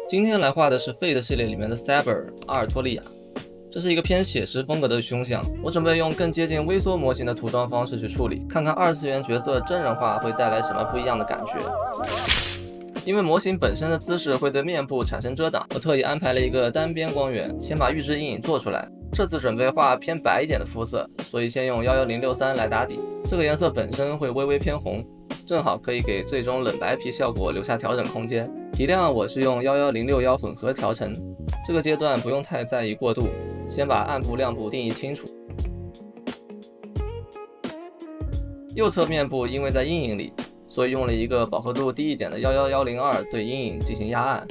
今天来画的是 Fate 系列里面的 Saber 阿尔托利亚，这是一个偏写实风格的凶相。我准备用更接近微缩模型的涂装方式去处理，看看二次元角色真人化会带来什么不一样的感觉。因为模型本身的姿势会对面部产生遮挡，我特意安排了一个单边光源，先把预制阴影做出来。这次准备画偏白一点的肤色，所以先用11063来打底。这个颜色本身会微微偏红，正好可以给最终冷白皮效果留下调整空间。提亮我是用11061混合调成，这个阶段不用太在意过渡，先把暗部亮部定义清楚。右侧面部因为在阴影里，所以用了一个饱和度低一点的11102对阴影进行压暗。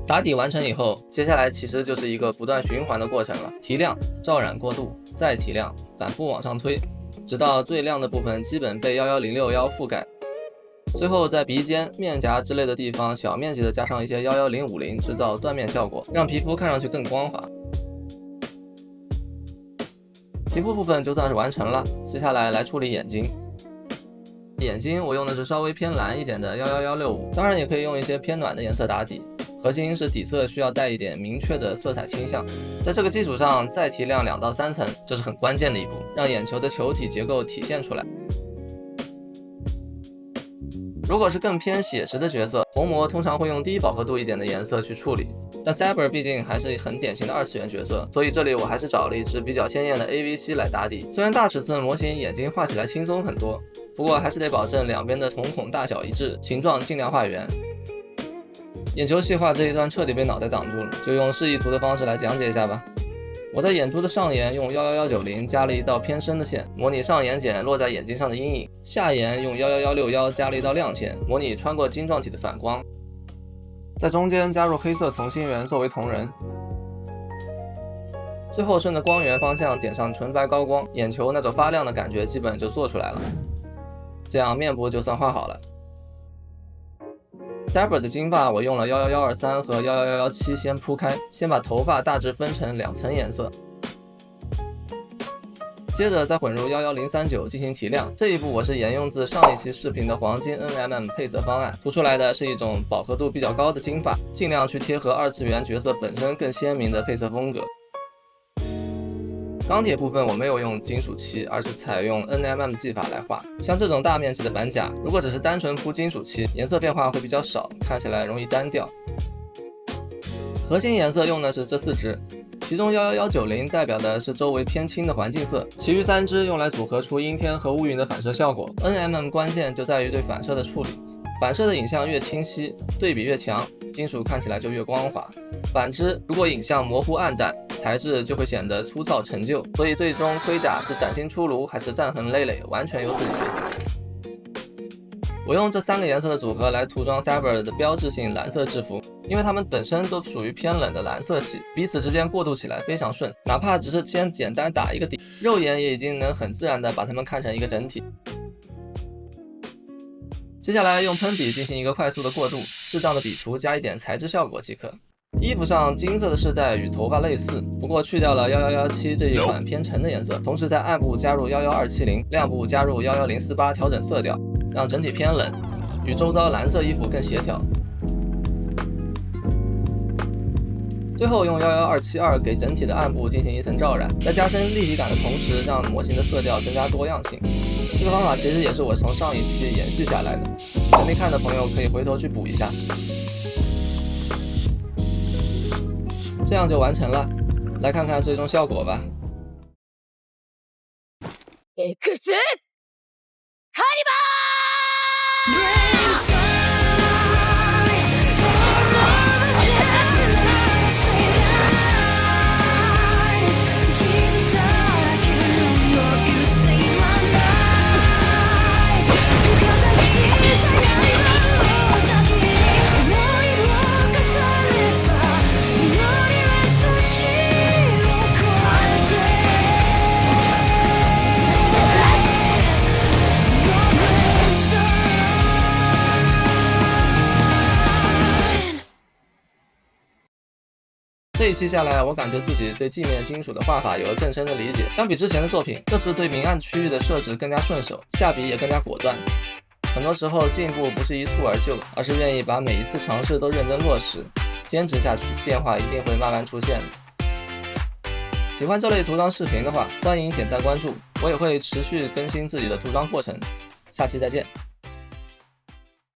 打底完成以后，接下来其实就是一个不断循环的过程了，提亮、照染过渡，再提亮，反复往上推，直到最亮的部分基本被11061覆盖。最后在鼻尖、面颊之类的地方小面积的加上一些11050，制造缎面效果，让皮肤看上去更光滑。皮肤部分就算是完成了，接下来处理眼睛。眼睛我用的是稍微偏蓝一点的11165，当然也可以用一些偏暖的颜色打底，核心是底色需要带一点明确的色彩倾向。在这个基础上再提亮2到3层，这是很关键的一步，让眼球的球体结构体现出来。如果是更偏写实的角色，虹膜通常会用低饱和度一点的颜色去处理，但 Saber 毕竟还是很典型的二次元角色，所以这里我还是找了一支比较鲜艳的 AV7 来打底。虽然大尺寸模型眼睛画起来轻松很多，不过还是得保证两边的瞳孔大小一致，形状尽量画圆。眼球细化这一段彻底被脑袋挡住了，就用示意图的方式来讲解一下吧。我在眼珠的上沿用11190加了一道偏深的线，模拟上眼睑落在眼睛上的阴影；下沿用11161加了一道亮线，模拟穿过晶状体的反光。在中间加入黑色同心圆作为瞳仁，最后顺着光源方向点上纯白高光，眼球那种发亮的感觉基本就做出来了。这样面部就算画好了。Saber 的金发我用了11123和11117先铺开，先把头发大致分成2层颜色，接着再混入11039进行提亮。这一步我是沿用自上一期视频的黄金 NMM 配色方案，涂出来的是一种饱和度比较高的金发，尽量去贴合二次元角色本身更鲜明的配色风格。钢铁部分我没有用金属漆，而是采用 NMM 技法来画。像这种大面积的板甲，如果只是单纯铺金属漆，颜色变化会比较少，看起来容易单调。核心颜色用的是这4支，其中11190代表的是周围偏青的环境色，其余3支用来组合出阴天和乌云的反射效果。NMM 关键就在于对反射的处理，反射的影像越清晰，对比越强，金属看起来就越光滑。反之，如果影像模糊暗淡，材质就会显得粗糙陈旧，所以最终盔甲是崭新出炉还是战痕累累，完全由自己决定。我用这3个颜色的组合来涂装 Saber 的标志性蓝色制服，因为它们本身都属于偏冷的蓝色系，彼此之间过渡起来非常顺，哪怕只是先简单打一个底，肉眼也已经能很自然的把它们看成一个整体。接下来用喷笔进行一个快速的过渡，适当的笔触加一点材质效果即可。衣服上金色的饰带与头发类似，不过去掉了11117这一款偏沉的颜色，同时在暗部加入11270，亮部加入11048调整色调，让整体偏冷，与周遭蓝色衣服更协调。最后用11272给整体的暗部进行一层罩染，在加深立体感的同时，让模型的色调增加多样性。这个方法其实也是我从上一期延续下来的，还没看的朋友可以回头去补一下。这样就完成了，来看看最终效果吧。X ハリバー这一期下来，我感觉自己对镜面金属的画法有了更深的理解。相比之前的作品，这次对明暗区域的设置更加顺手，下笔也更加果断。很多时候进步不是一蹴而就，而是愿意把每一次尝试都认真落实。坚持下去，变化一定会慢慢出现的。喜欢这类涂装视频的话，欢迎点赞关注，我也会持续更新自己的涂装过程。下期再见。